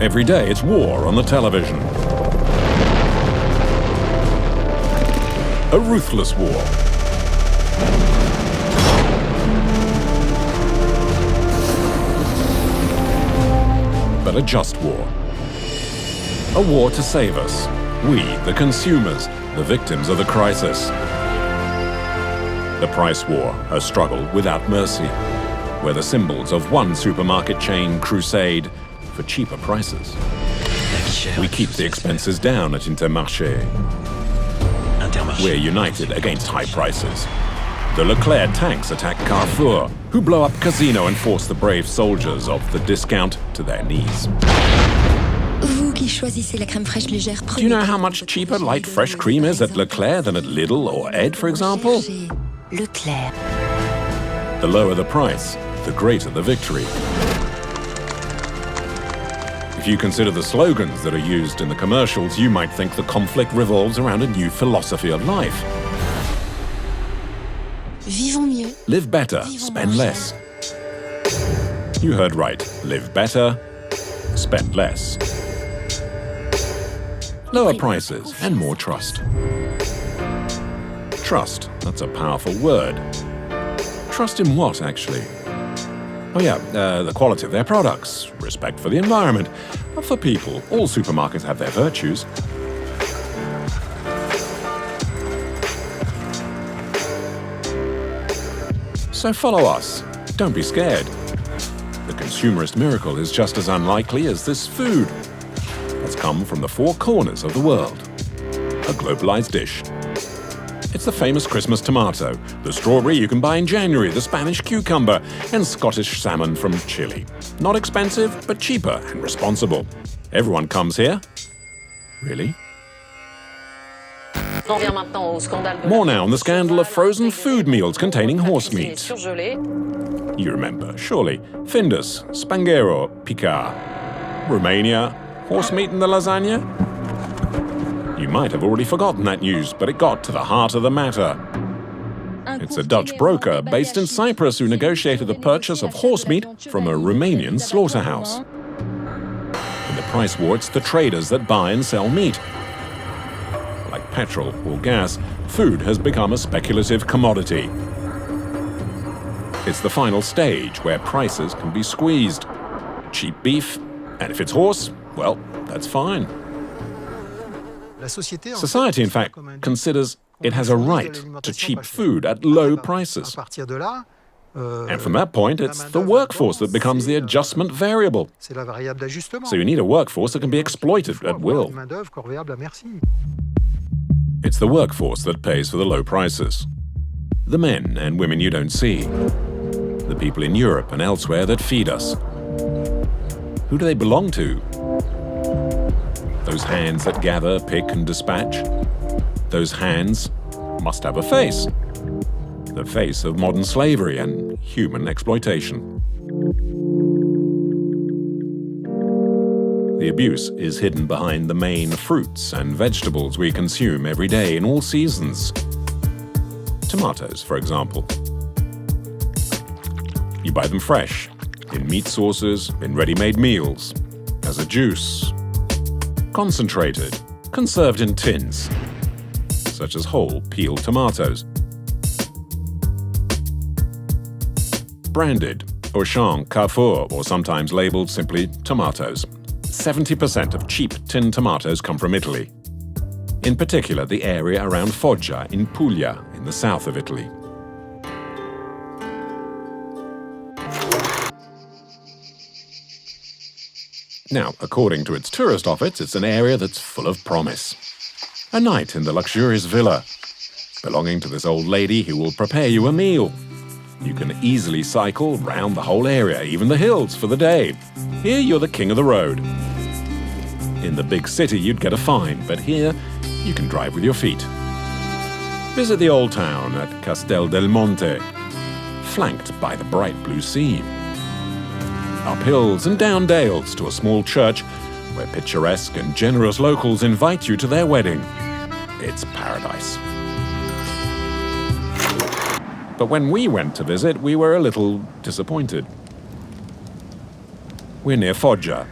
Every day it's war on the television. A ruthless war. But a just war. A war to save us. We, the consumers, the victims of the crisis. The price war, a struggle without mercy, where the symbols of one supermarket chain crusade for cheaper prices. We keep the expenses down at Intermarché. We're united against high prices. The Leclerc tanks attack Carrefour, who blow up Casino and force the brave soldiers of the discount to their knees. Do you know how much cheaper light fresh cream is at Leclerc than at Lidl or Ed, for example? The lower the price, the greater the victory. If you consider the slogans that are used in the commercials, you might think the conflict revolves around a new philosophy of life. Live better, spend less. You heard right. Live better, spend less. Lower prices and more trust. Trust, that's a powerful word. Trust in what, actually? Oh yeah, the quality of their products, respect for the environment. But for people, all supermarkets have their virtues. So follow us. Don't be scared. The consumerist miracle is just as unlikely as this food that's come from the four corners of the world. A globalized dish. It's the famous Christmas tomato, the strawberry you can buy in January, the Spanish cucumber, and Scottish salmon from Chile. Not expensive, but cheaper and responsible. Everyone comes here. Really? More now on the scandal of frozen food meals containing horse meat. You remember, surely. Findus, Spanghero, Picard. Romania, horse meat in the lasagna? You might have already forgotten that news, but it got to the heart of the matter. It's a Dutch broker based in Cyprus who negotiated the purchase of horse meat from a Romanian slaughterhouse. In the price war, it's the traders that buy and sell meat. Like petrol or gas, food has become a speculative commodity. It's the final stage where prices can be squeezed. Cheap beef, and if it's horse, well, that's fine. Society, in fact, considers it has a right to cheap food at low prices. And from that point, it's the workforce that becomes the adjustment variable. So you need a workforce that can be exploited at will. It's the workforce that pays for the low prices. The men and women you don't see. The people in Europe and elsewhere that feed us. Who do they belong to? Those hands that gather, pick, and dispatch. Those hands must have a face. The face of modern slavery and human exploitation. The abuse is hidden behind the main fruits and vegetables we consume every day in all seasons. Tomatoes, for example. You buy them fresh, in meat sauces, in ready-made meals, as a juice. Concentrated, conserved in tins, such as whole peeled tomatoes. Branded, Auchan, Carrefour, or sometimes labeled simply tomatoes. 70% of cheap tin tomatoes come from Italy. In particular, the area around Foggia in Puglia, in the south of Italy. Now, according to its tourist office, it's an area that's full of promise. A night in the luxurious villa, belonging to this old lady who will prepare you a meal. You can easily cycle round the whole area, even the hills, for the day. Here, you're the king of the road. In the big city, you'd get a fine, but here, you can drive with your feet. Visit the old town at Castel del Monte, flanked by the bright blue sea. Up hills and down dales to a small church where picturesque and generous locals invite you to their wedding. It's paradise. But when we went to visit, we were a little disappointed. We're near Foggia,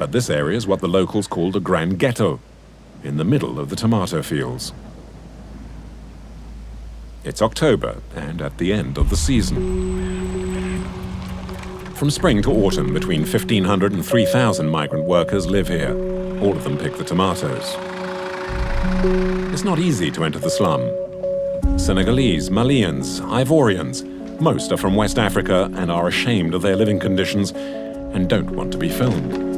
But this area is what the locals called a grand ghetto, in the middle of the tomato fields. It's October and at the end of the season. From spring to autumn, between 1,500 and 3,000 migrant workers live here. All of them pick the tomatoes. It's not easy to enter the slum. Senegalese, Malians, Ivorians, most are from West Africa and are ashamed of their living conditions and don't want to be filmed.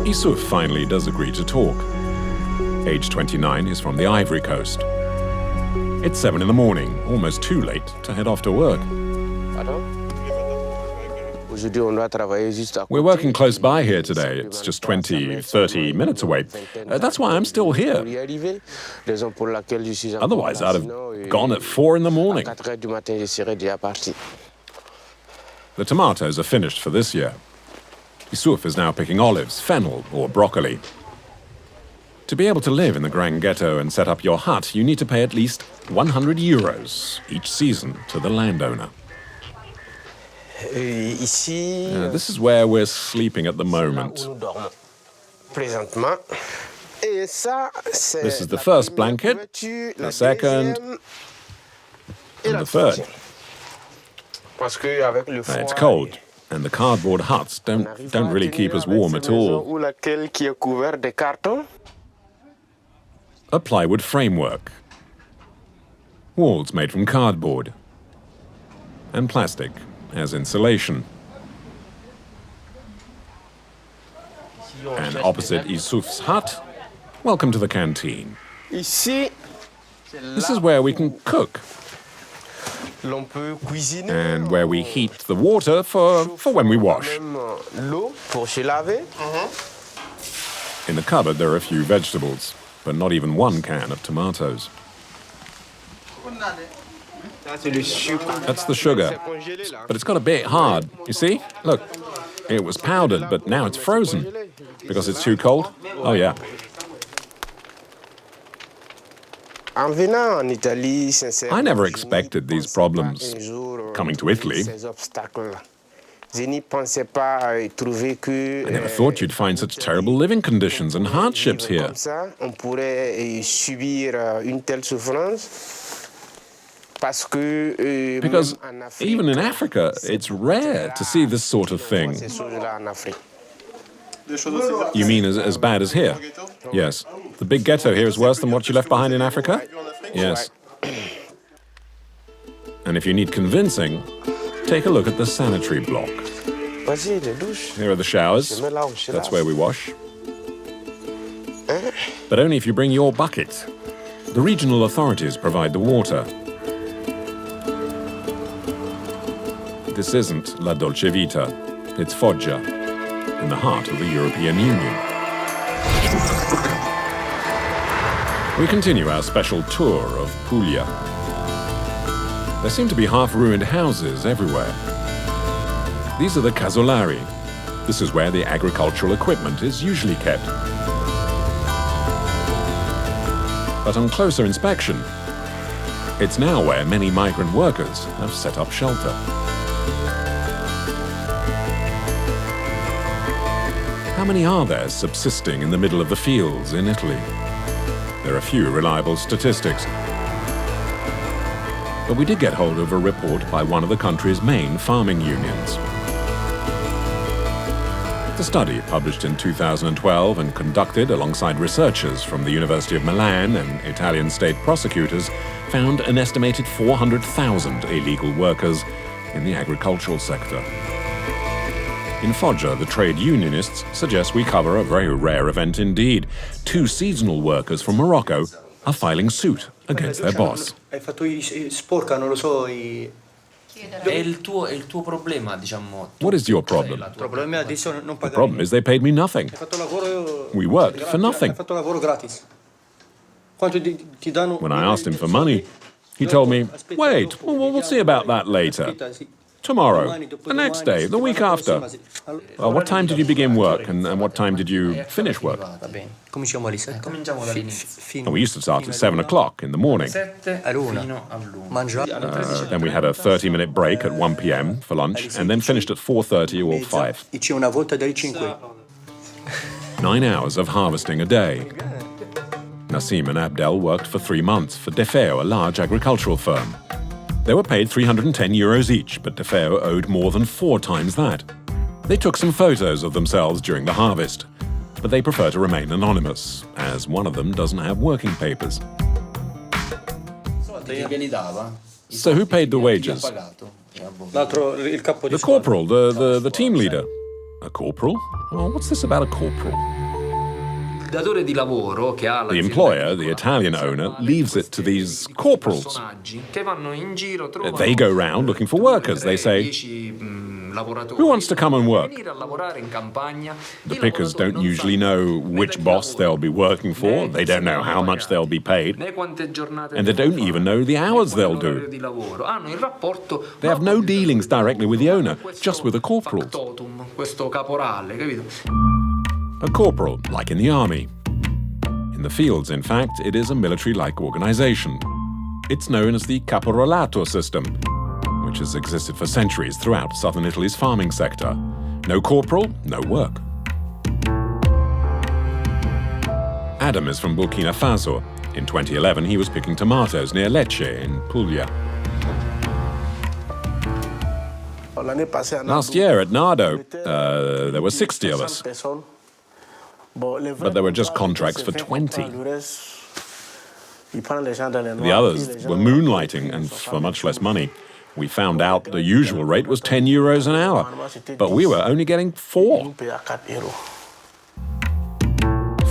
Issouf finally does agree to talk. Age 29, he's from the Ivory Coast. It's 7 in the morning, almost too late to head off to work. We're working close by here today. It's just 20, 30 minutes away. That's why I'm still here. Otherwise, I'd have gone at 4 in the morning. The tomatoes are finished for this year. Issouf is now picking olives, fennel, or broccoli. To be able to live in the Grand Ghetto and set up your hut, you need to pay at least 100 euros each season to the landowner. This is where we're sleeping at the moment. This is the first blanket, the second, and the third. It's cold, and the cardboard huts don't really keep us warm at all. A plywood framework, walls made from cardboard, and plastic as insulation. And opposite Issouf's hut, welcome to the canteen. This is where we can cook. And where we heat the water for when we wash. In the cupboard there are a few vegetables, but not even one can of tomatoes. That's the sugar, but it's got a bit hard, you see? Look, it was powdered, but now it's frozen. Because it's too cold? Oh yeah. I never expected these problems coming to Italy. I never thought you'd find such terrible living conditions and hardships here. Because even in Africa, it's rare to see this sort of thing. You mean as bad as here? Yes. The big ghetto here is worse than what you left behind in Africa? Yes. And if you need convincing, take a look at the sanitary block. Here are the showers. That's where we wash. But only if you bring your bucket. The regional authorities provide the water. This isn't La Dolce Vita. It's Foggia, in the heart of the European Union. We continue our special tour of Puglia. There seem to be half-ruined houses everywhere. These are the casolari. This is where the agricultural equipment is usually kept. But on closer inspection, it's now where many migrant workers have set up shelter. How many are there subsisting in the middle of the fields in Italy? There are few reliable statistics. But we did get hold of a report by one of the country's main farming unions. The study, published in 2012 and conducted alongside researchers from the University of Milan and Italian state prosecutors, found an estimated 400,000 illegal workers in the agricultural sector. In Foggia, the trade unionists suggest we cover a very rare event indeed. 2 seasonal workers from Morocco are filing suit against their boss. What is your problem? The problem is they paid me nothing. We worked for nothing. When I asked him for money, he told me, wait, we'll see about that later. tomorrow, the next day, the week after. What time did you begin work and what time did you finish work? We used to start at 7 o'clock in the morning. Then we had a 30-minute break at 1 p.m. for lunch and then finished at 4:30 or 5. 9 hours of harvesting a day. Nassim and Abdel worked for 3 months for Defeo, a large agricultural firm. They were paid €310 each, but Defeo owed more than 4 times that. They took some photos of themselves during the harvest, but they prefer to remain anonymous, as one of them doesn't have working papers. So who paid the wages? The corporal, the team leader. A corporal? Well, what's this about a corporal? The employer, the Italian owner, leaves it to these corporals. They go round looking for workers. They say, who wants to come and work? The pickers don't usually know which boss they'll be working for. They don't know how much they'll be paid. And they don't even know the hours they'll do. They have no dealings directly with the owner, just with the corporals. A corporal, like in the army. In the fields, in fact, it is a military-like organization. It's known as the caporalatos system, which has existed for centuries throughout southern Italy's farming sector. No corporal, no work. Adam is from Burkina Faso. In 2011, he was picking tomatoes near Lecce in Puglia. Last year at Nardo, there were 60 of us. But there were just contracts for 20. The others were moonlighting and for much less money. We found out the usual rate was €10 an hour, but we were only getting 4.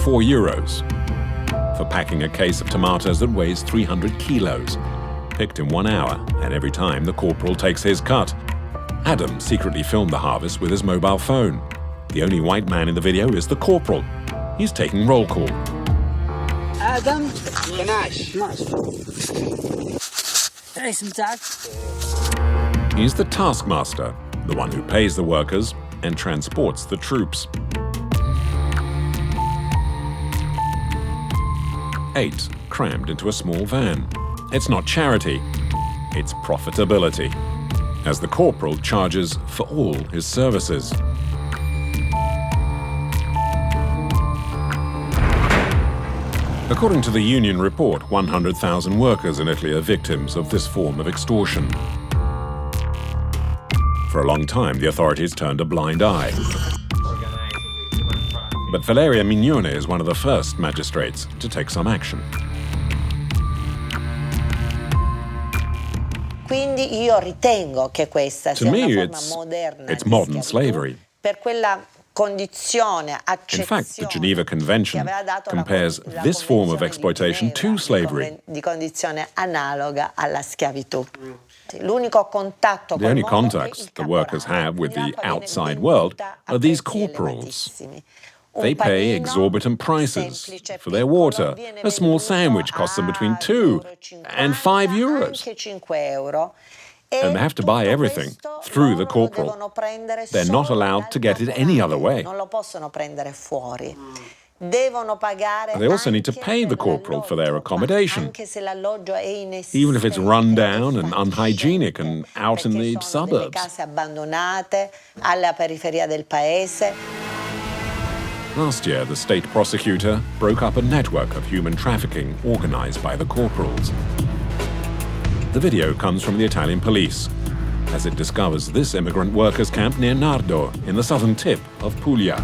€4 for packing a case of tomatoes that weighs 300 kilos, picked in 1 hour, and every time the corporal takes his cut. Adam secretly filmed the harvest with his mobile phone. The only white man in the video is the corporal. He's taking roll call. Adam, He's the taskmaster, the one who pays the workers and transports the troops. 8 crammed into a small van. It's not charity, it's profitability, as the corporal charges for all his services. According to the union report, 100,000 workers in Italy are victims of this form of extortion. For a long time, the authorities turned a blind eye. But Valeria Mignone is one of the first magistrates to take some action. Quindi io ritengo che questa sia una forma moderna it's modern slavery. Per quella condizione, in fact, the Geneva Convention compares this form of exploitation to slavery. Di condizione analoga alla schiavitù. The only contacts the workers have with the outside world are these corporals. They pay exorbitant prices for their water. A small sandwich costs them between €2 and €5. And they have to buy everything through the corporal. They're not allowed to get it any other way. They also need to pay the corporal for their accommodation, even if it's run down and unhygienic and out in the suburbs. Last year, the state prosecutor broke up a network of human trafficking organized by the corporals. The video comes from the Italian police, as it discovers this immigrant workers' camp near Nardo, in the southern tip of Puglia.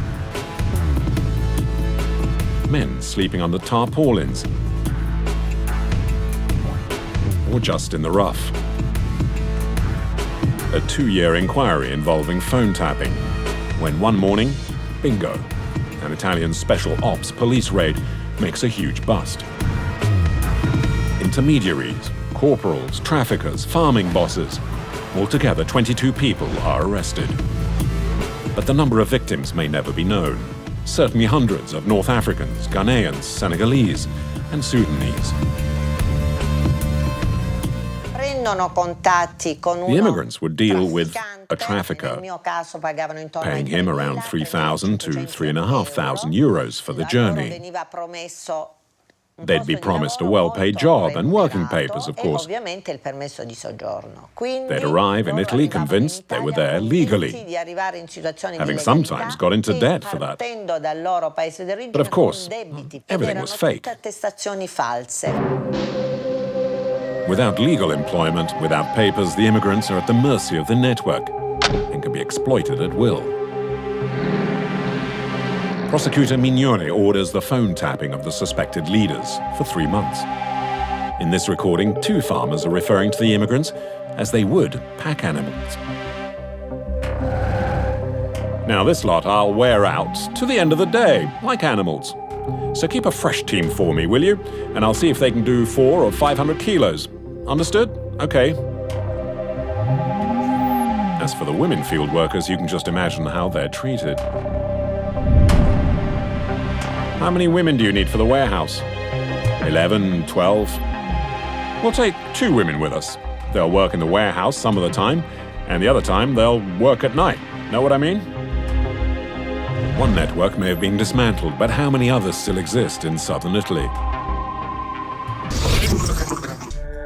Men sleeping on the tarpaulins, or just in the rough. A 2-year inquiry involving phone tapping, when one morning, bingo, an Italian special ops police raid makes a huge bust. Intermediaries, corporals, traffickers, farming bosses. Altogether, 22 people are arrested. But the number of victims may never be known. Certainly hundreds of North Africans, Ghanaians, Senegalese, and Sudanese. The immigrants would deal with a trafficker, paying him around 3,000 to 3,500 euros for the journey. They'd be promised a well-paid job and working papers, of course. They'd arrive in Italy convinced they were there legally, having sometimes got into debt for that. But of course, everything was fake. Without legal employment, without papers, the immigrants are at the mercy of the network and can be exploited at will. Prosecutor Mignone orders the phone tapping of the suspected leaders for 3 months. In this recording, 2 farmers are referring to the immigrants as they would pack animals. Now this lot I'll wear out to the end of the day, like animals. So keep a fresh team for me, will you? And I'll see if they can do 400 or 500 kilos. Understood? Okay. As for the women field workers, you can just imagine how they're treated. How many women do you need for the warehouse? 11, 12? We'll take 2 women with us. They'll work in the warehouse some of the time, and the other time they'll work at night. Know what I mean? One network may have been dismantled, but how many others still exist in southern Italy?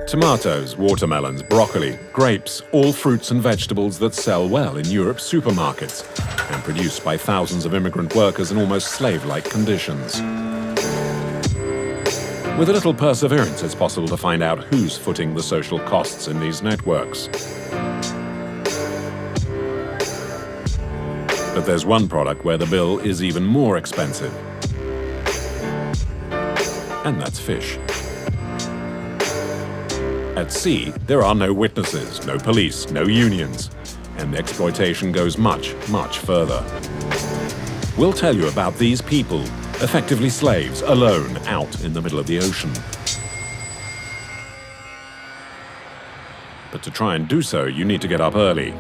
Tomatoes, watermelons, broccoli, grapes, all fruits and vegetables that sell well in Europe's supermarkets and produced by thousands of immigrant workers in almost slave-like conditions. With a little perseverance, it's possible to find out who's footing the social costs in these networks. But there's one product where the bill is even more expensive. And that's fish. At sea, there are no witnesses, no police, no unions, and the exploitation goes much, much further. We'll tell you about these people, effectively slaves, alone, out in the middle of the ocean. But to try and do so, you need to get up early,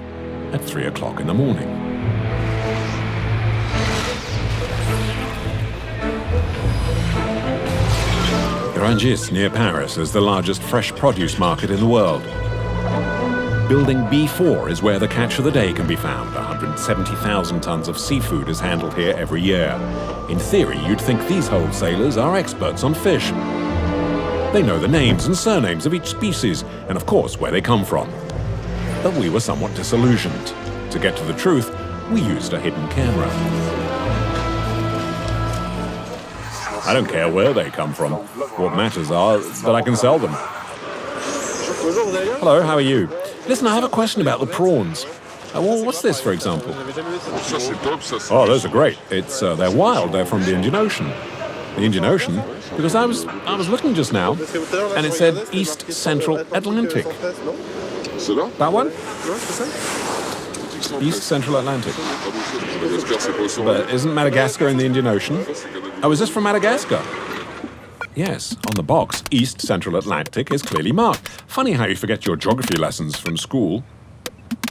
at 3 o'clock in the morning. Rungis, near Paris, is the largest fresh produce market in the world. Building B4 is where the catch of the day can be found. 170,000 tons of seafood is handled here every year. In theory, you'd think these wholesalers are experts on fish. They know the names and surnames of each species, and of course where they come from. But we were somewhat disillusioned. To get to the truth, we used a hidden camera. I don't care where they come from. What matters are that I can sell them. Hello, how are you? Listen, I have a question about the prawns. Well, what's this, for example? Oh, those are great. They're wild. They're from the Indian Ocean. The Indian Ocean? Because I was looking just now, and it said East Central Atlantic. That one? East Central Atlantic. But isn't Madagascar in the Indian Ocean? Oh, is this from Madagascar? Yes, on the box, East Central Atlantic is clearly marked. Funny how you forget your geography lessons from school.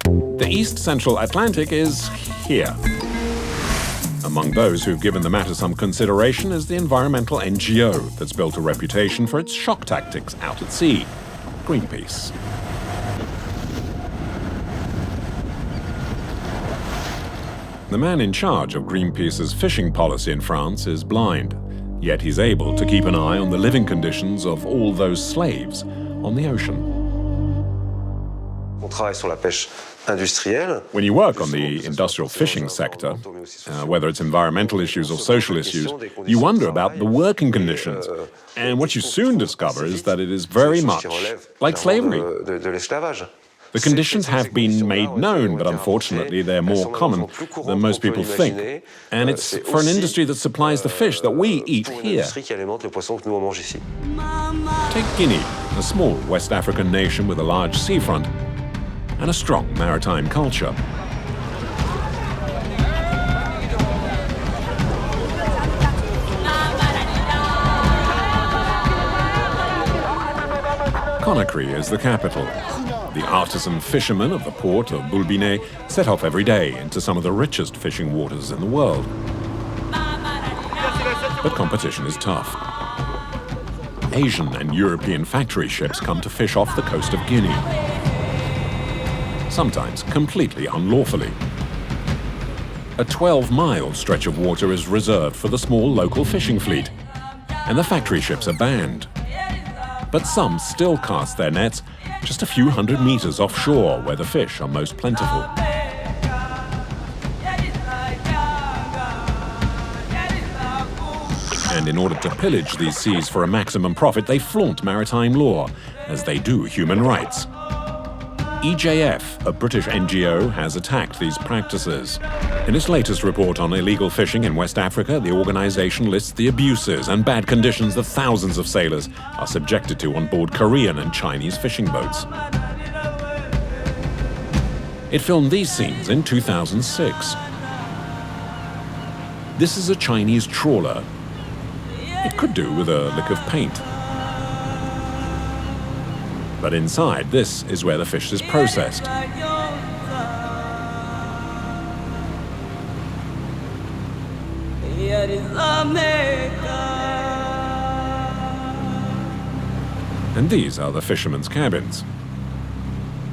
The East Central Atlantic is here. Among those who've given the matter some consideration is the environmental NGO that's built a reputation for its shock tactics out at sea, Greenpeace. The man in charge of Greenpeace's fishing policy in France is blind, yet he's able to keep an eye on the living conditions of all those slaves on the ocean. When you work on the industrial fishing sector, whether it's environmental issues or social issues, you wonder about the working conditions. And what you soon discover is that it is very much like slavery. The conditions have been made known, but unfortunately they're more common than most people think. And it's for an industry that supplies the fish that we eat here. Take Guinea, a small West African nation with a large seafront and a strong maritime culture. Conakry is the capital. The artisan fishermen of the port of Bulbiné set off every day into some of the richest fishing waters in the world. But competition is tough. Asian and European factory ships come to fish off the coast of Guinea, sometimes completely unlawfully. A 12-mile stretch of water is reserved for the small local fishing fleet, and the factory ships are banned. But some still cast their nets just a few hundred meters offshore, where the fish are most plentiful. And in order to pillage these seas for a maximum profit, they flaunt maritime law, as they do human rights. EJF, a British NGO, has attacked these practices. In its latest report on illegal fishing in West Africa, the organization lists the abuses and bad conditions that thousands of sailors are subjected to on board Korean and Chinese fishing boats. It filmed these scenes in 2006. This is a Chinese trawler. It could do with a lick of paint. But inside, this is where the fish is processed. And these are the fishermen's cabins.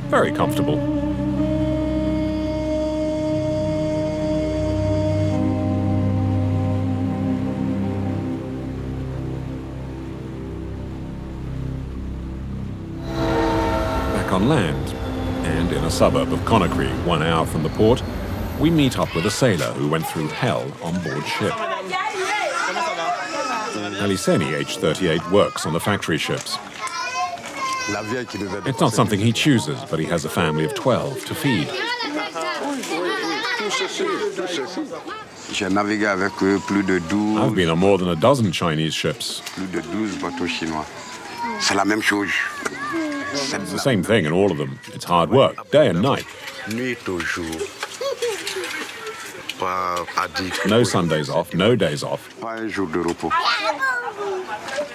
Very comfortable. On land, and in a suburb of Conakry, 1 hour from the port, we meet up with a sailor who went through hell on board ship. Aliseni, age 38, works on the factory ships. It's not something he chooses, but he has a family of 12 to feed. I've been on more than a dozen Chinese ships. It's the same thing in all of them. It's hard work, day and night. No Sundays off, no days off.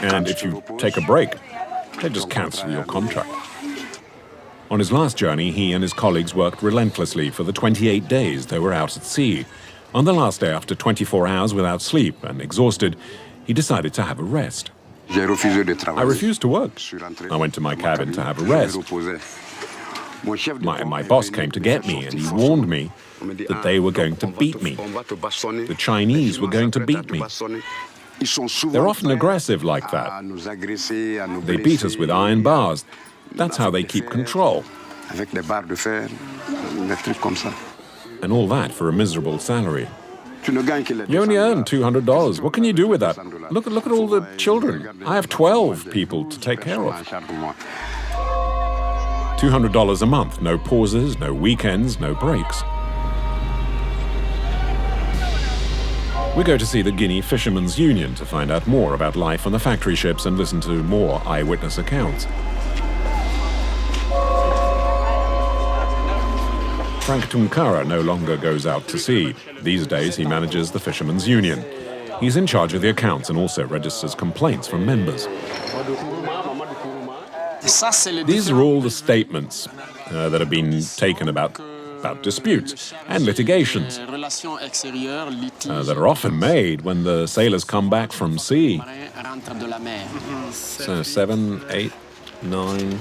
And if you take a break, they just cancel your contract. On his last journey, he and his colleagues worked relentlessly for the 28 days they were out at sea. On the last day, after 24 hours without sleep and exhausted, he decided to have a rest. I refused to work. I went to my cabin to have a rest. My boss came to get me, and he warned me that they were going to beat me. The Chinese were going to beat me. They're often aggressive like that. They beat us with iron bars. That's how they keep control. And all that for a miserable salary. You only earn $200. What can you do with that? Look at all the children. I have 12 people to take care of. $200 a month, no pauses, no weekends, no breaks. We go to see the Guinea Fishermen's Union to find out more about life on the factory ships and listen to more eyewitness accounts. Frank Tunkara no longer goes out to sea. These days he manages the Fishermen's Union. He's in charge of the accounts and also registers complaints from members. These are all the statements that have been taken about disputes and litigations that are often made when the sailors come back from sea. So 7, 8, 9...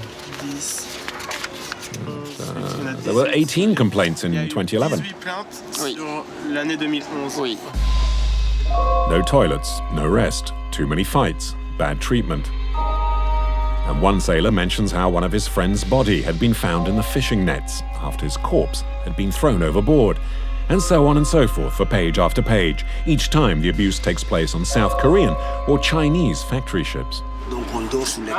there were 18 complaints in 2011. No toilets, no rest, too many fights, bad treatment. And one sailor mentions how one of his friend's body had been found in the fishing nets after his corpse had been thrown overboard, and so on and so forth for page after page, each time the abuse takes place on South Korean or Chinese factory ships.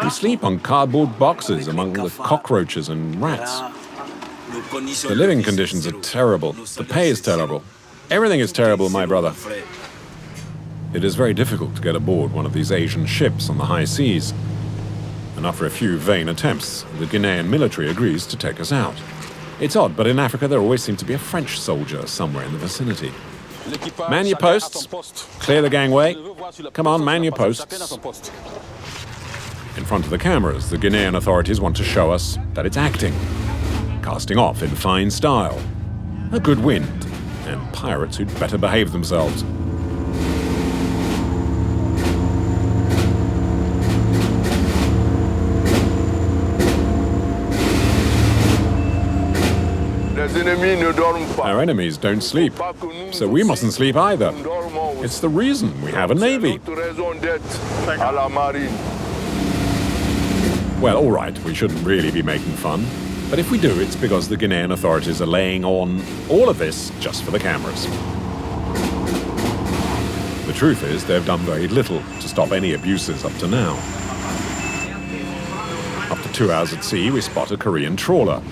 We sleep on cardboard boxes among the cockroaches and rats. The living conditions are terrible. The pay is terrible. Everything is terrible, my brother. It is very difficult to get aboard one of these Asian ships on the high seas. And after a few vain attempts, the Guinean military agrees to take us out. It's odd, but in Africa there always seems to be a French soldier somewhere in the vicinity. Man your posts. Clear the gangway. Come on, man your posts. In front of the cameras, the Guinean authorities want to show us that it's acting, casting off in fine style, a good wind, and pirates who'd better behave themselves. Our enemies don't sleep, so we mustn't sleep either. It's the reason we have a navy. Well, all right, we shouldn't really be making fun. But if we do, it's because the Guinean authorities are laying on all of this just for the cameras. The truth is, they've done very little to stop any abuses up to now. After 2 hours at sea, we spot a Korean trawler.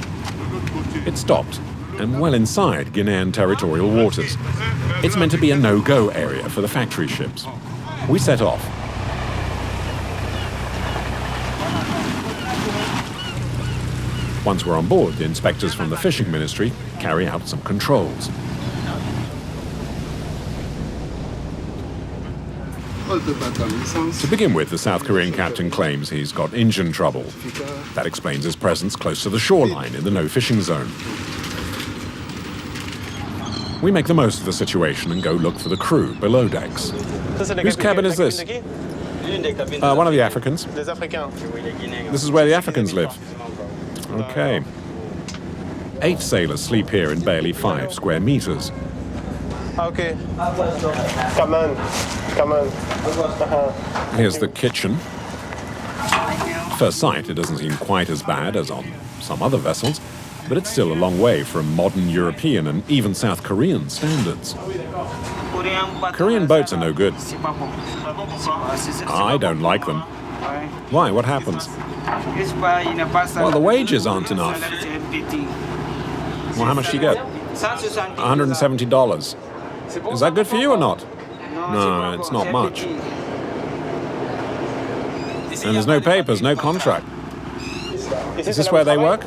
It stopped, and well inside Guinean territorial waters. It's meant to be a no-go area for the factory ships. We set off. Once we're on board, the inspectors from the fishing ministry carry out some controls. To begin with, the South Korean captain claims he's got engine trouble. That explains his presence close to the shoreline in the no-fishing zone. We make the most of the situation and go look for the crew below decks. Whose cabin is this? One of the Africans. This is where the Africans live. Okay. 8 sailors sleep here in barely 5 square meters. Okay. Come on. Here's the kitchen. First sight, it doesn't seem quite as bad as on some other vessels, but it's still a long way from modern European and even South Korean standards. Korean boats are no good. I don't like them. Why? What happens? Well, the wages aren't enough. Well, how much do you get? $170. Is that good for you or not? No, it's not much. And there's no papers, no contract. Is this where they work?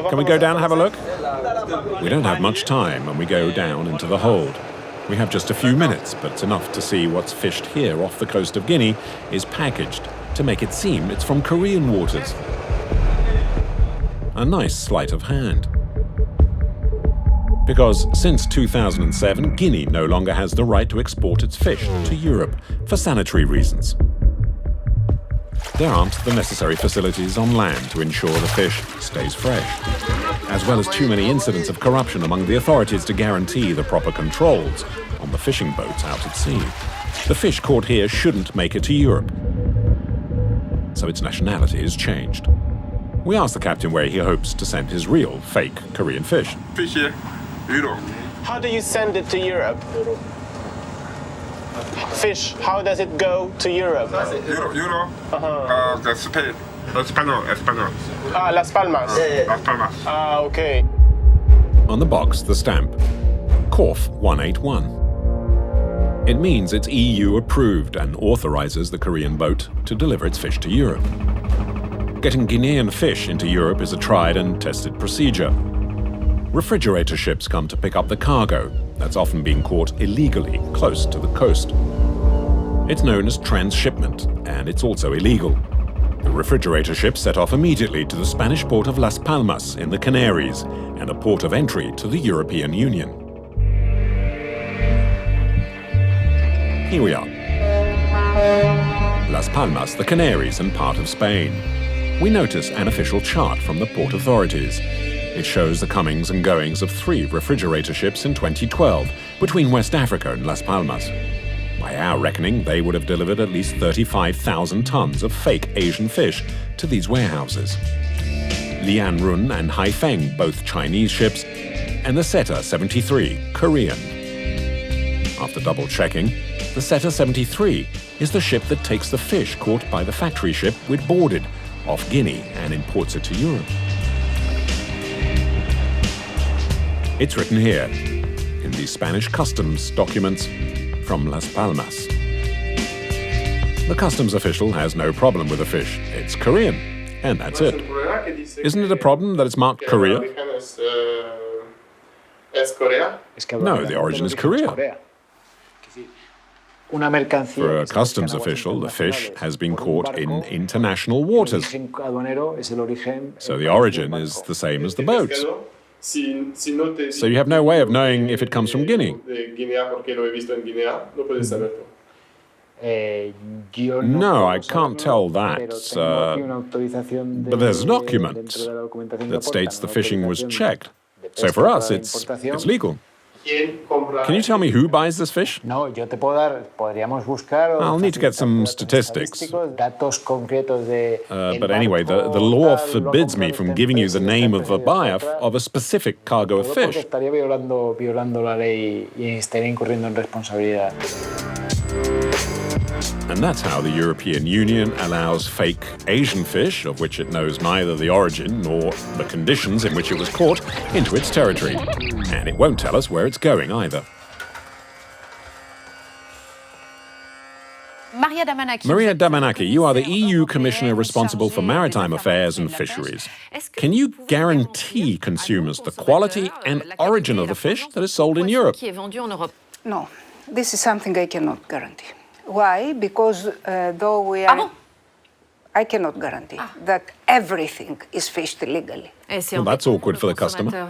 Can we go down and have a look? We don't have much time, and we go down into the hold. We have just a few minutes, but it's enough to see what's fished here off the coast of Guinea is packaged to make it seem it's from Korean waters. A nice sleight of hand. Because since 2007, Guinea no longer has the right to export its fish to Europe for sanitary reasons. There aren't the necessary facilities on land to ensure the fish stays fresh, as well as too many incidents of corruption among the authorities to guarantee the proper controls on the fishing boats out at sea. The fish caught here shouldn't make it to Europe, so its nationality is changed. We asked the captain where he hopes to send his real, fake Korean fish. Fish here, Europe. How do you send it to Europe? Fish, how does it go to Europe? Europe. The Spain. Español. Las Palmas. Las Palmas. Okay. On the box, the stamp, CORF 181. It means it's EU approved and authorizes the Korean boat to deliver its fish to Europe. Getting Guinean fish into Europe is a tried and tested procedure. Refrigerator ships come to pick up the cargo that's often being caught illegally close to the coast. It's known as transshipment, and it's also illegal. The refrigerator ships set off immediately to the Spanish port of Las Palmas in the Canaries, and a port of entry to the European Union. Here we are. Las Palmas, the Canaries, and part of Spain. We notice an official chart from the port authorities. It shows the comings and goings of 3 refrigerator ships in 2012 between West Africa and Las Palmas. By our reckoning, they would have delivered at least 35,000 tons of fake Asian fish to these warehouses. Lianrun and Haifeng, both Chinese ships, and the Seta 73, Korean. After double-checking, the Seta 73 is the ship that takes the fish caught by the factory ship we'd boarded off Guinea and imports it to Europe. It's written here, in the Spanish customs documents from Las Palmas. The customs official has no problem with the fish. It's Korean, and that's it. Isn't it a problem that it's marked Korea? No, the origin is Korea. For a customs official, the fish has been caught in international waters. So the origin is the same as the boats. So you have no way of knowing if it comes from Guinea. No, I can't tell that. But there's a document that states the fishing was checked. So for us, it's legal. Can you tell me who buys this fish? No, yo te puedo dar, podríamos buscar. I'll need to get some statistics. Datos concretos de. But anyway, the law forbids me from giving you the name of a buyer of a specific cargo of fish. Estaría violando la ley y estaría incurriendo en responsabilidad. And that's how the European Union allows fake Asian fish, of which it knows neither the origin nor the conditions in which it was caught, into its territory. And it won't tell us where it's going either. Maria Damanaki, you are the EU Commissioner responsible for maritime affairs and fisheries. Can you guarantee consumers the quality and origin of the fish that is sold in Europe? No, this is something I cannot guarantee. Why? Because though we are... I cannot guarantee that everything is fished illegally. Well, that's awkward for the customer.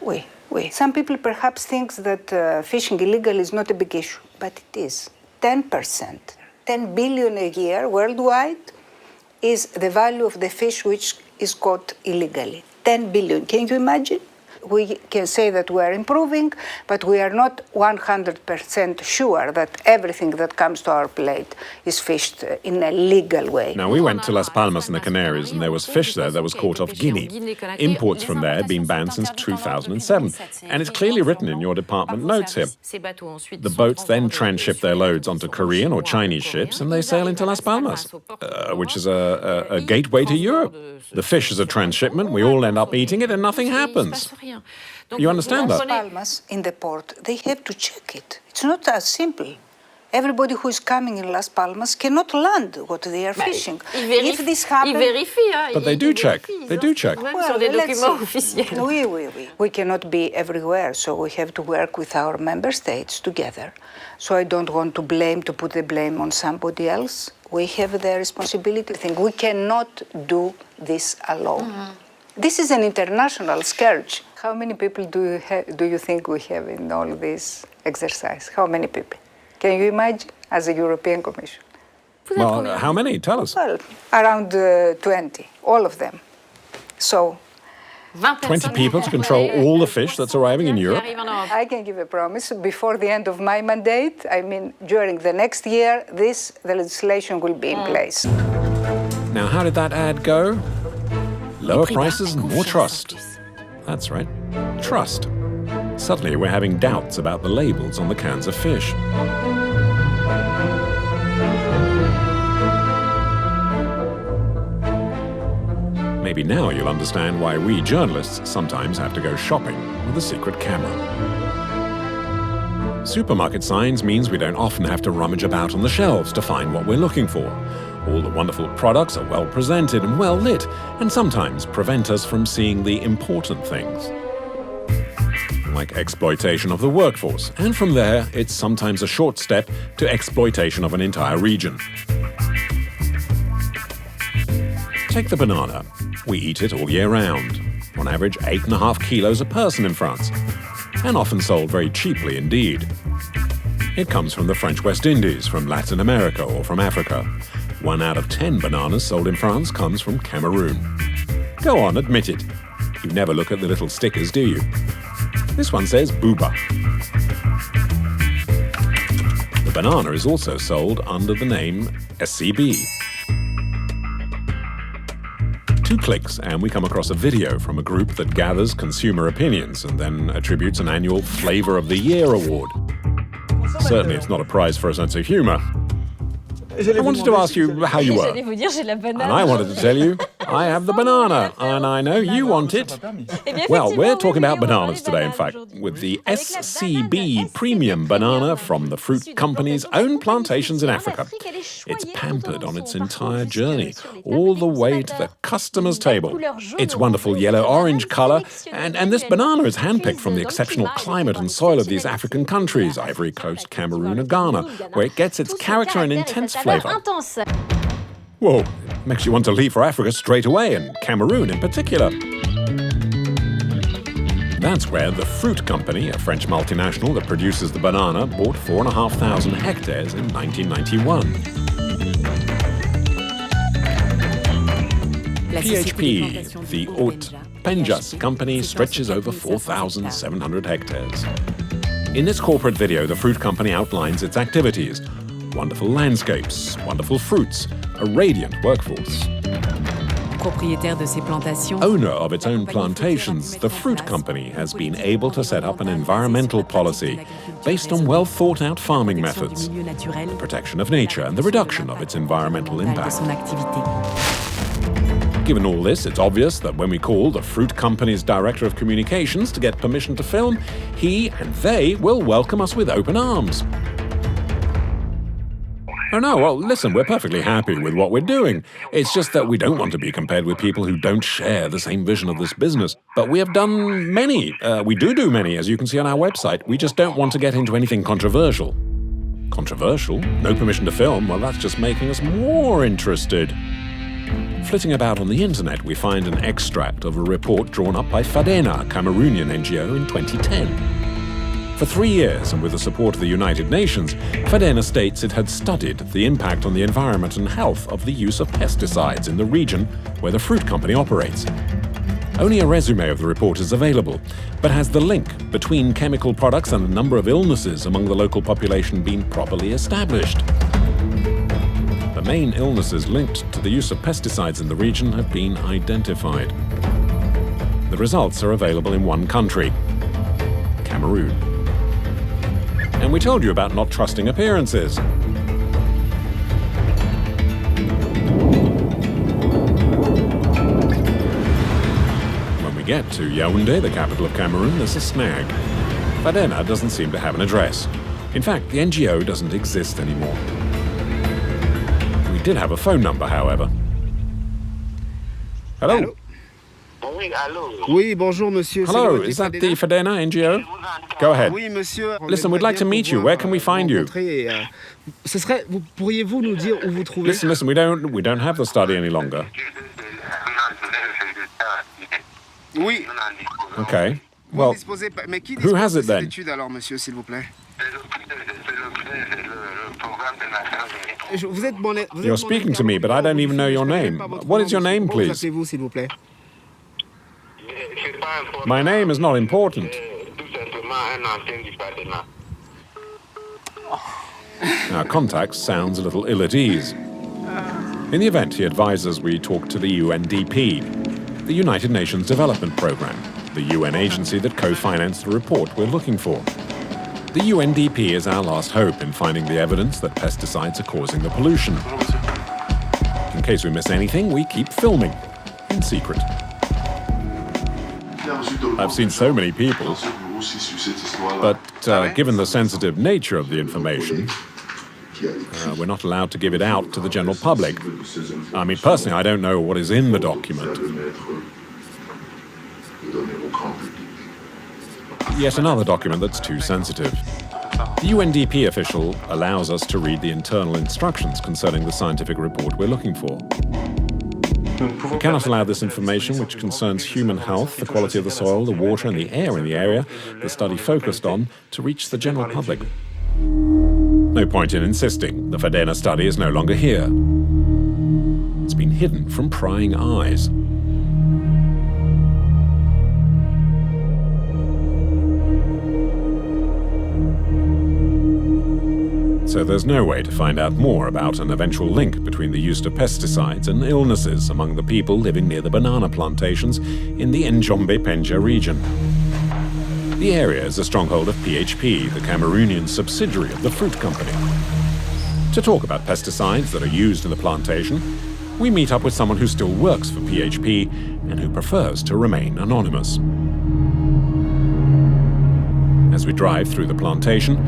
Oui. Some people perhaps think that fishing illegal is not a big issue, but it is. 10%, 10 billion a year worldwide is the value of the fish which is caught illegally. 10 billion, can you imagine? We can say that we are improving, but we are not 100% sure that everything that comes to our plate is fished in a legal way. Now, we went to Las Palmas in the Canaries, and there was fish there that was caught off Guinea. Imports from there had been banned since 2007, and it's clearly written in your department notes here. The boats then transship their loads onto Korean or Chinese ships, and they sail into Las Palmas, which is a gateway to Europe. The fish is a transshipment, we all end up eating it, and nothing happens. You understand that? Las Palmas, in the port, they have to check it. It's not as simple. Everybody who is coming in Las Palmas cannot land what they are fishing. If this happens... But they do check. They do check. Well, we cannot be everywhere, so we have to work with our member states together. So I don't want to put the blame on somebody else. We have the responsibility. We cannot do this alone. This is an international scourge. How many people do you think we have in all this exercise? How many people? Can you imagine, as a European Commission? Well, how many? Tell us. Well, around 20, all of them. So... 20 people to control all the fish that's arriving in Europe? I can give a promise. Before the end of my mandate, I mean, during the next year, the legislation will be in place. Now, how did that ad go? Lower prices and more trust. That's right, trust. Suddenly we're having doubts about the labels on the cans of fish. Maybe now you'll understand why we journalists sometimes have to go shopping with a secret camera. Supermarket signs means we don't often have to rummage about on the shelves to find what we're looking for. All the wonderful products are well presented and well lit, and sometimes prevent us from seeing the important things. Like exploitation of the workforce, and from there, it's sometimes a short step to exploitation of an entire region. Take the banana. We eat it all year round. On average, 8.5 kilos a person in France, and often sold very cheaply indeed. It comes from the French West Indies, from Latin America, or from Africa. 1 out of 10 bananas sold in France comes from Cameroon. Go on, admit it. You never look at the little stickers, do you? This one says Booba. The banana is also sold under the name SCB. 2 clicks and we come across a video from a group that gathers consumer opinions and then attributes an annual Flavor of the Year award. Certainly it's not a prize for a sense of humor. I wanted to ask you how you were. And I wanted to tell you, I have the banana, and I know you want it. Well, we're talking about bananas today, in fact, with the SCB premium banana from the fruit company's own plantations in Africa. It's pampered on its entire journey, all the way to the customer's table. Its wonderful yellow-orange color, and this banana is handpicked from the exceptional climate and soil of these African countries, Ivory Coast, Cameroon, and Ghana, where it gets its character and intense flavor. Whoa, it makes you want to leave for Africa straight away, and Cameroon in particular. that's where the Fruit Company, a French multinational that produces the banana, bought 4,500 hectares in 1991. PHP, the Haute Penjas company, stretches over 4,700 hectares. In this corporate video, the Fruit Company outlines its activities. Wonderful landscapes, wonderful fruits, a radiant workforce. Owner of its own plantations, the Fruit Company has been able to set up an environmental policy based on well-thought-out farming methods, the protection of nature and the reduction of its environmental impact. Given all this, it's obvious that when we call the Fruit Company's Director of Communications to get permission to film, he and they will welcome us with open arms. Oh no, well listen, we're perfectly happy with what we're doing. It's just that we don't want to be compared with people who don't share the same vision of this business. But we have done many. We do many, as you can see on our website. We just don't want to get into anything controversial. Controversial? No permission to film? Well, that's just making us more interested. Flitting about on the internet, we find an extract of a report drawn up by FADENA, a Cameroonian NGO, in 2010. For 3 years, and with the support of the United Nations, FADENA states it had studied the impact on the environment and health of the use of pesticides in the region where the Fruit Company operates. Only a resume of the report is available, but has the link between chemical products and the number of illnesses among the local population been properly established. The main illnesses linked to the use of pesticides in the region have been identified. The results are available in one country, Cameroon. And we told you about not trusting appearances. When we get to Yaoundé, the capital of Cameroon, there's a snag. FADENA doesn't seem to have an address. In fact, the NGO doesn't exist anymore. We did have a phone number, however. Hello? Allô? Oui, bonjour, monsieur. Hello, is that the FADENA NGO? Go ahead. Oui, monsieur. Listen, we'd like to meet you. Where can we find you? Pourriez-vous nous dire où vous trouvez? Listen, we don't have the study any longer. Oui. Okay. Well, who has it then? Alors, monsieur, s'il vous plaît. You're speaking to me, but I don't even know your name. What is your name, please? My name is not important. Our contact sounds a little ill at ease. In the event, he advises we talk to the UNDP, the United Nations Development Programme, the UN agency that co-financed the report we're looking for. The UNDP is our last hope in finding the evidence that pesticides are causing the pollution. In case we miss anything, we keep filming, in secret. I've seen so many people, but given the sensitive nature of the information, we're not allowed to give it out to the general public. I mean, personally, I don't know what is in the document. Yet another document that's too sensitive. The UNDP official allows us to read the internal instructions concerning the scientific report we're looking for. We cannot allow this information, which concerns human health, the quality of the soil, the water and the air in the area the study focused on, to reach the general public. No point in insisting. The FADENA study is no longer here. It's been hidden from prying eyes. So there's no way to find out more about an eventual link between the use of pesticides and illnesses among the people living near the banana plantations in the Njombe-Penja region. The area is a stronghold of PHP, the Cameroonian subsidiary of the Fruit Company. To talk about pesticides that are used in the plantation, we meet up with someone who still works for PHP and who prefers to remain anonymous. As we drive through the plantation,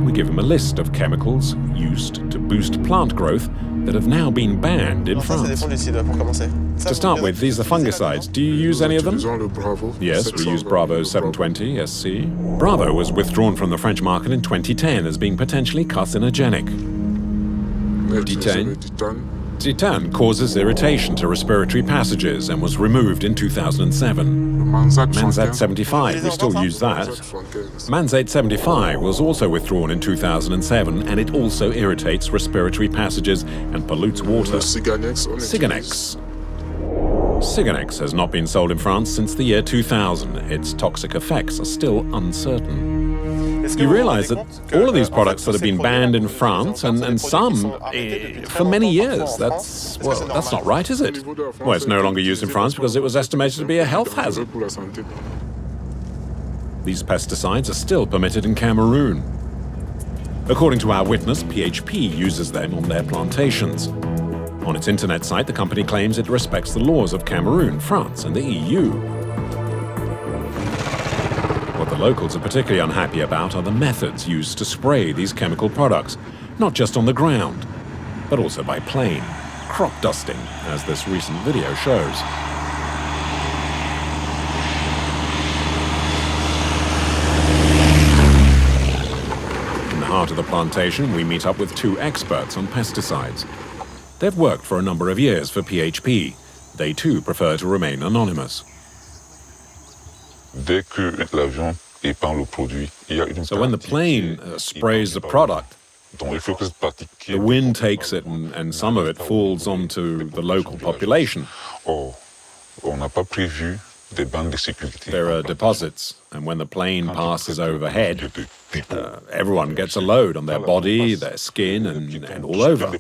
we give him a list of chemicals used to boost plant growth that have now been banned in France. To start with, these are fungicides. Do you use any of them? Yes, we use Bravo 720 SC. Bravo was withdrawn from the French market in 2010 as being potentially carcinogenic. Ditane? Titan causes irritation to respiratory passages and was removed in 2007. Manzat 75, we still use that. Manzat 75 was also withdrawn in 2007, and it also irritates respiratory passages and pollutes water. Ciganex. Ciganex has not been sold in France since the year 2000. Its toxic effects are still uncertain. You realize that all of these products that have been banned in France and some for many years, that's not right, is it? Well, it's no longer used in France because it was estimated to be a health hazard. These pesticides are still permitted in Cameroon. According to our witness, PHP uses them on their plantations. On its internet site, the company claims it respects the laws of Cameroon, France, and the EU. What the locals are particularly unhappy about are the methods used to spray these chemical products, not just on the ground, but also by plane, crop dusting, as this recent video shows. In the heart of the plantation, we meet up with two experts on pesticides. They've worked for a number of years for PHP. They too prefer to remain anonymous. So when the plane sprays the product, the wind takes it and some of it falls onto the local population. There are deposits, and when the plane passes overhead, everyone gets a load on their body, their skin, and all over.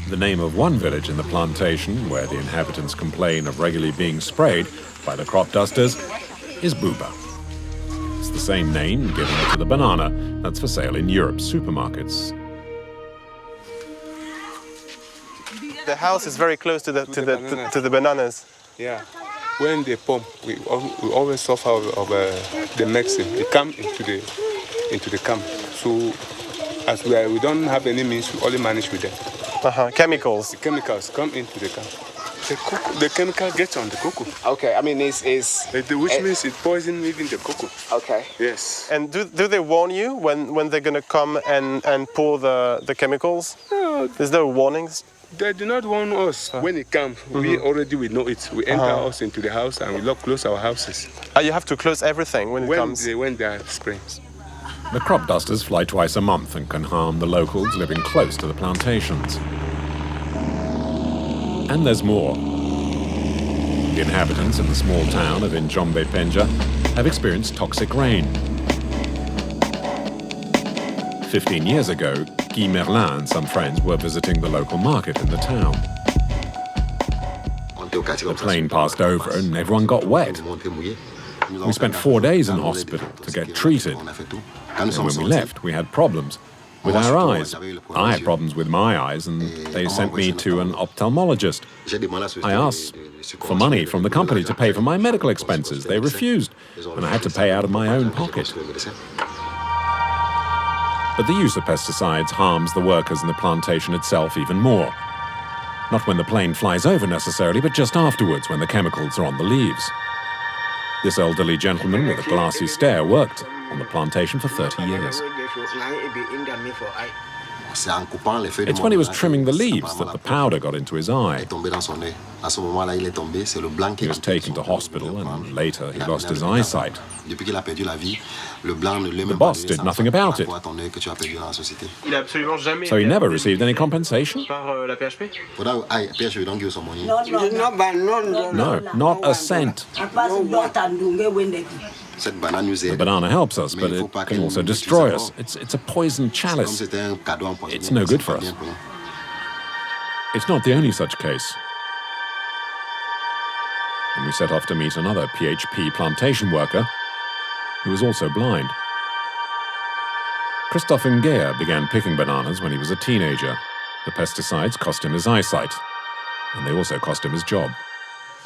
The name of one village in the plantation, where the inhabitants complain of regularly being sprayed by the crop dusters, is Buba. It's the same name given to the banana that's for sale in Europe's supermarkets. The house is very close to the bananas. Yeah. When they pump, we always suffer of the medicine. It comes into the camp. So as we don't have any means, we only manage with them. Chemicals. The chemicals come into the camp. The chemical gets on the cocoa. Okay, I mean, which means it poisons even the cocoa. Okay. Yes. And do they warn you when they're going to come and pour the chemicals? No. Is there warnings? They do not warn us. When it comes, we know it. We enter us into the house and we close our houses. You have to close everything when it comes? When they are spraying. The crop dusters fly twice a month and can harm the locals living close to the plantations. And there's more. The inhabitants in the small town of Njombe Penja have experienced toxic rain. 15 years ago, Guy Merlin and some friends were visiting the local market in the town. The plane passed over and everyone got wet. We spent 4 days in hospital to get treated. And when we left, we had problems with our eyes. I had problems with my eyes, and they sent me to an ophthalmologist. I asked for money from the company to pay for my medical expenses. They refused, and I had to pay out of my own pocket. But the use of pesticides harms the workers in the plantation itself even more. Not when the plane flies over necessarily, but just afterwards when the chemicals are on the leaves. This elderly gentleman with a glassy stare worked on the plantation for 30 years. It's when he was trimming the leaves that the powder got into his eye. He was taken to hospital and later he lost his eyesight. The boss did nothing about it. So he never received any compensation? No, not a cent. The banana helps us, but it can also destroy us. It's a poison chalice. It's no good for us. It's not the only such case. And we set off to meet another PHP plantation worker who was also blind. Christophe Ngea began picking bananas when he was a teenager. The pesticides cost him his eyesight, and they also cost him his job.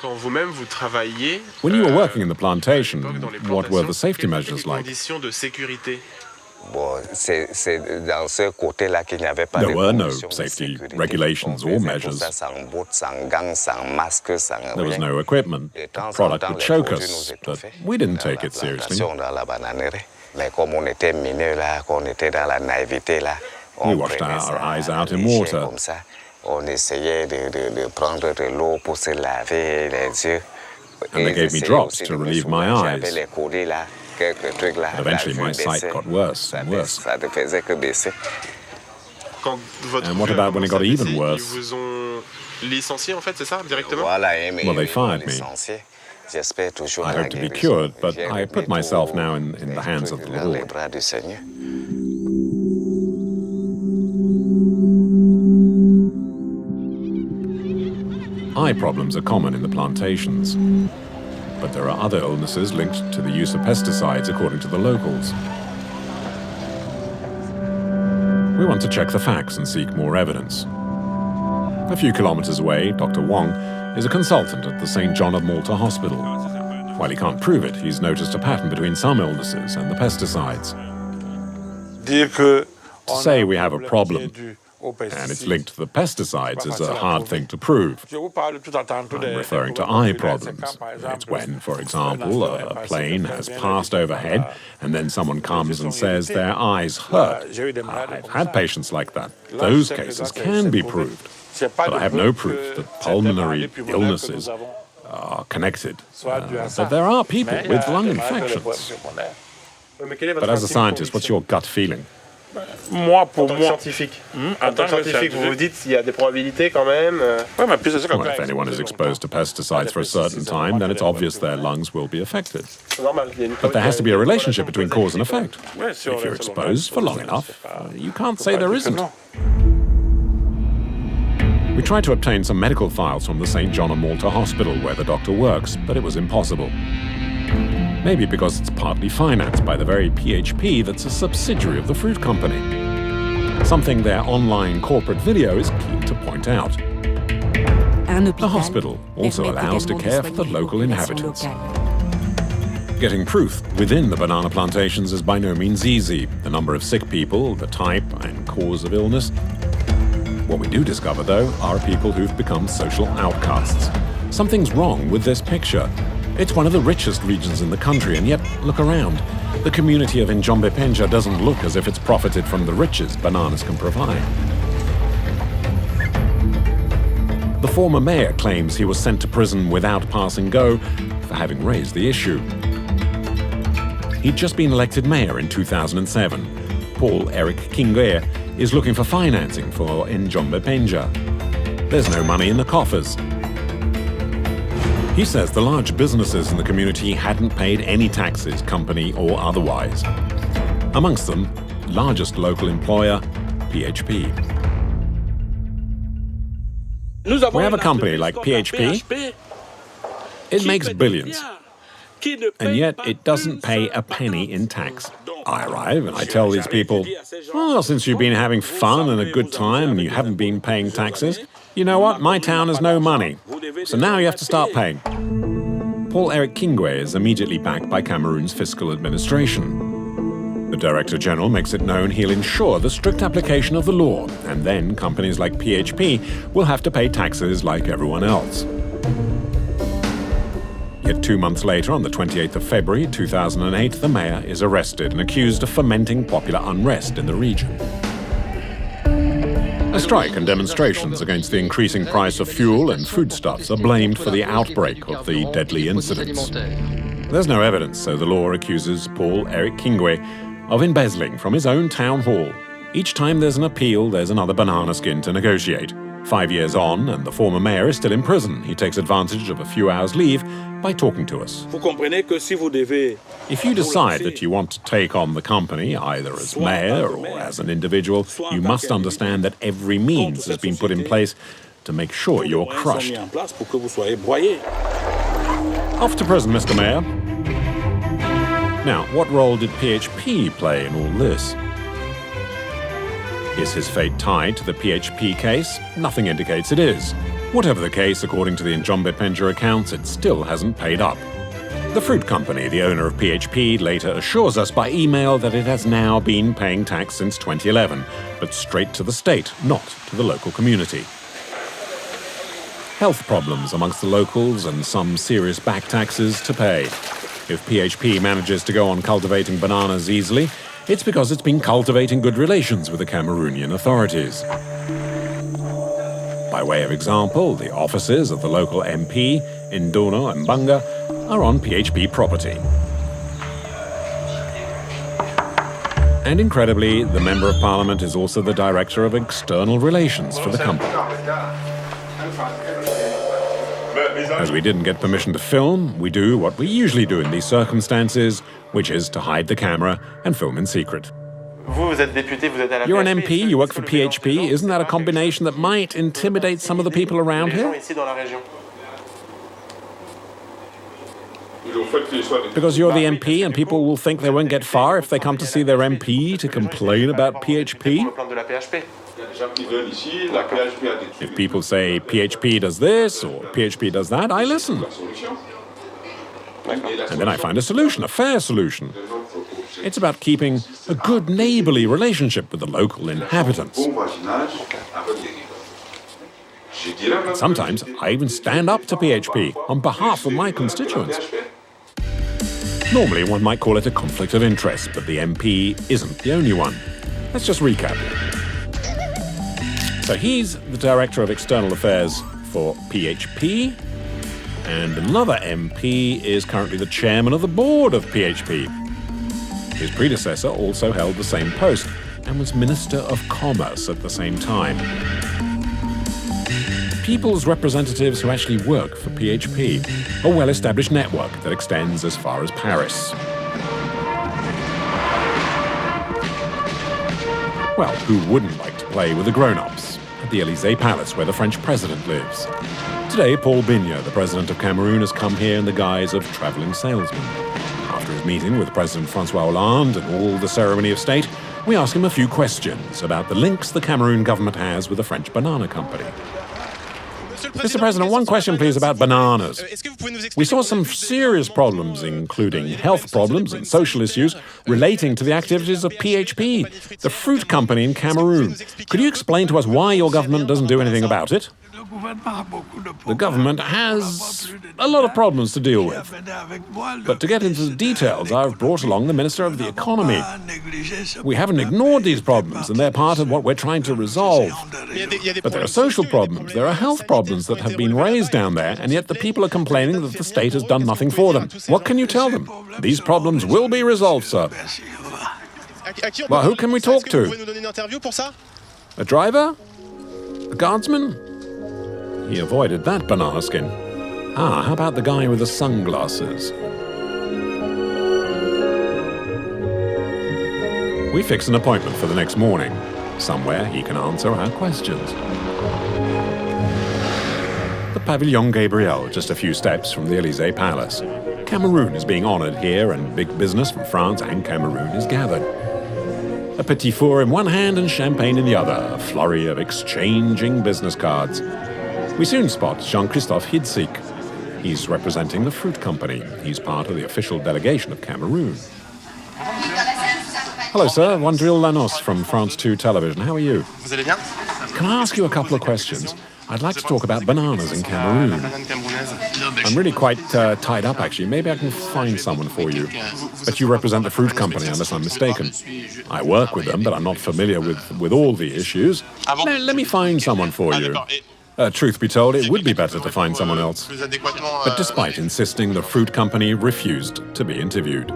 When you were working in the plantation, what were the safety measures like? There were no safety regulations or measures. There was no equipment. The product would choke us, but we didn't take it seriously. We washed our eyes out in water. And they gave me drops to relieve my eyes. But eventually my sight got worse and worse. And what about when it got even worse? Well, they fired me. I hope to be cured, but I put myself now in the hands of the Lord. Eye problems are common in the plantations, but there are other illnesses linked to the use of pesticides, according to the locals. We want to check the facts and seek more evidence. A few kilometers away, Dr. Wong is a consultant at the St. John of Malta Hospital. While he can't prove it, he's noticed a pattern between some illnesses and the pesticides. To say we have a problem and it's linked to the pesticides is a hard thing to prove. I'm referring to eye problems. It's when, for example, a plane has passed overhead and then someone comes and says their eyes hurt. I've had patients like that. Those cases can be proved. But I have no proof that pulmonary illnesses are connected. But there are people with lung infections. But as a scientist, what's your gut feeling? En tant que scientifique, vous vous dites qu'il y a des probabilités quand même. Well, if anyone is exposed to pesticides for a certain time, then it's obvious their lungs will be affected. But there has to be a relationship between cause and effect. If you're exposed for long enough, you can't say there isn't. We tried to obtain some medical files from the St. John of Malta Hospital where the doctor works, but it was impossible. Maybe because it's partly financed by the very PHP that's a subsidiary of the fruit company. Something their online corporate video is keen to point out. The hospital also allows to care for the local inhabitants. Getting proof within the banana plantations is by no means easy. The number of sick people, the type and cause of illness. What we do discover, though, are people who've become social outcasts. Something's wrong with this picture. It's one of the richest regions in the country, and yet, look around. The community of Njombe-Penja doesn't look as if it's profited from the riches bananas can provide. The former mayor claims he was sent to prison without passing go for having raised the issue. He'd just been elected mayor in 2007. Paul-Eric Kingwe is looking for financing for Njombe-Penja. There's no money in the coffers. He says the large businesses in the community hadn't paid any taxes, company or otherwise. Amongst them, largest local employer, PHP. We have a company like PHP. It makes billions. And yet it doesn't pay a penny in tax. I arrive and I tell these people, well, since you've been having fun and a good time and you haven't been paying taxes, you know what, my town has no money. So now you have to start paying. Paul-Eric Kingwe is immediately backed by Cameroon's fiscal administration. The Director General makes it known he'll ensure the strict application of the law, and then companies like PHP will have to pay taxes like everyone else. Yet 2 months later, on the 28th of February 2008, the mayor is arrested and accused of fomenting popular unrest in the region. A strike and demonstrations against the increasing price of fuel and foodstuffs are blamed for the outbreak of the deadly incidents. There's no evidence, so the law accuses Paul-Eric Kingwe of embezzling from his own town hall. Each time there's an appeal, there's another banana skin to negotiate. 5 years on, and the former mayor is still in prison. He takes advantage of a few hours' leave by talking to us. If you decide that you want to take on the company, either as mayor or as an individual, you must understand that every means has been put in place to make sure you're crushed. Off to prison, Mr. Mayor. Now, what role did PHP play in all this? Is his fate tied to the PHP case? Nothing indicates it is. Whatever the case, according to the Njombe-Penja accounts, it still hasn't paid up. The fruit company, the owner of PHP, later assures us by email that it has now been paying tax since 2011, but straight to the state, not to the local community. Health problems amongst the locals and some serious back taxes to pay. If PHP manages to go on cultivating bananas easily, it's because it's been cultivating good relations with the Cameroonian authorities. By way of example, the offices of the local MP, Ndono and Mbanga, are on PHP property. And incredibly, the Member of Parliament is also the Director of External Relations for the company. As we didn't get permission to film, we do what we usually do in these circumstances, which is to hide the camera and film in secret. You're an MP, you work for PHP. Isn't that a combination that might intimidate some of the people around here? Because you're the MP and people will think they won't get far if they come to see their MP to complain about PHP? If people say PHP does this or PHP does that, I listen. And then I find a solution, a fair solution. It's about keeping a good neighbourly relationship with the local inhabitants. And sometimes I even stand up to PHP on behalf of my constituents. Normally one might call it a conflict of interest, but the MP isn't the only one. Let's just recap. So he's the Director of External Affairs for PHP, and another MP is currently the Chairman of the Board of PHP. His predecessor also held the same post and was Minister of Commerce at the same time. People's representatives who actually work for PHP, a well-established network that extends as far as Paris. Well, who wouldn't like to play with the grown-ups at the Élysée Palace where the French president lives? Today, Paul Biya, the president of Cameroon, has come here in the guise of travelling salesman. After his meeting with President François Hollande and all the ceremony of state, we ask him a few questions about the links the Cameroon government has with the French banana company. Mr. President, one question, please, about bananas. We saw some serious problems, including health problems and social issues, relating to the activities of PHP, the fruit company in Cameroon. Could you explain to us why your government doesn't do anything about it? The government has a lot of problems to deal with. But to get into the details, I've brought along the Minister of the Economy. We haven't ignored these problems, and they're part of what we're trying to resolve. But there are social problems, there are health problems that have been raised down there, and yet the people are complaining that the state has done nothing for them. What can you tell them? These problems will be resolved, sir. Well, who can we talk to? A driver? A guardsman? He avoided that banana skin. How about the guy with the sunglasses? We fix an appointment for the next morning. Somewhere he can answer our questions. The Pavillon Gabriel, just a few steps from the Élysée Palace. Cameroon is being honoured here, and big business from France and Cameroon is gathered. A petit four in one hand and champagne in the other, a flurry of exchanging business cards. We soon spot Jean-Christophe Hidsik. He's representing the fruit company. He's part of the official delegation of Cameroon. Hello, sir. Wandril Lanos from France 2 Television. How are you? Can I ask you a couple of questions? I'd like to talk about bananas in Cameroon. I'm really quite tied up, actually. Maybe I can find someone for you. But you represent the fruit company, unless I'm mistaken. I work with them, but I'm not familiar with all the issues. Let me find someone for you. Truth be told, it would be better to find someone else. But despite insisting, the fruit company refused to be interviewed.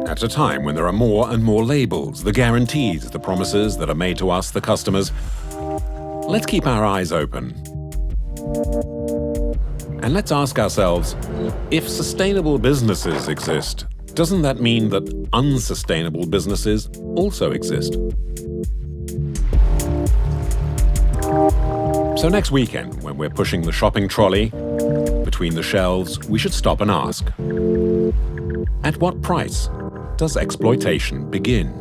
At a time when there are more and more labels, the guarantees, the promises that are made to us, the customers, let's keep our eyes open. And let's ask ourselves, if sustainable businesses exist, doesn't that mean that unsustainable businesses also exist? So next weekend, when we're pushing the shopping trolley between the shelves, we should stop and ask, at what price does exploitation begin?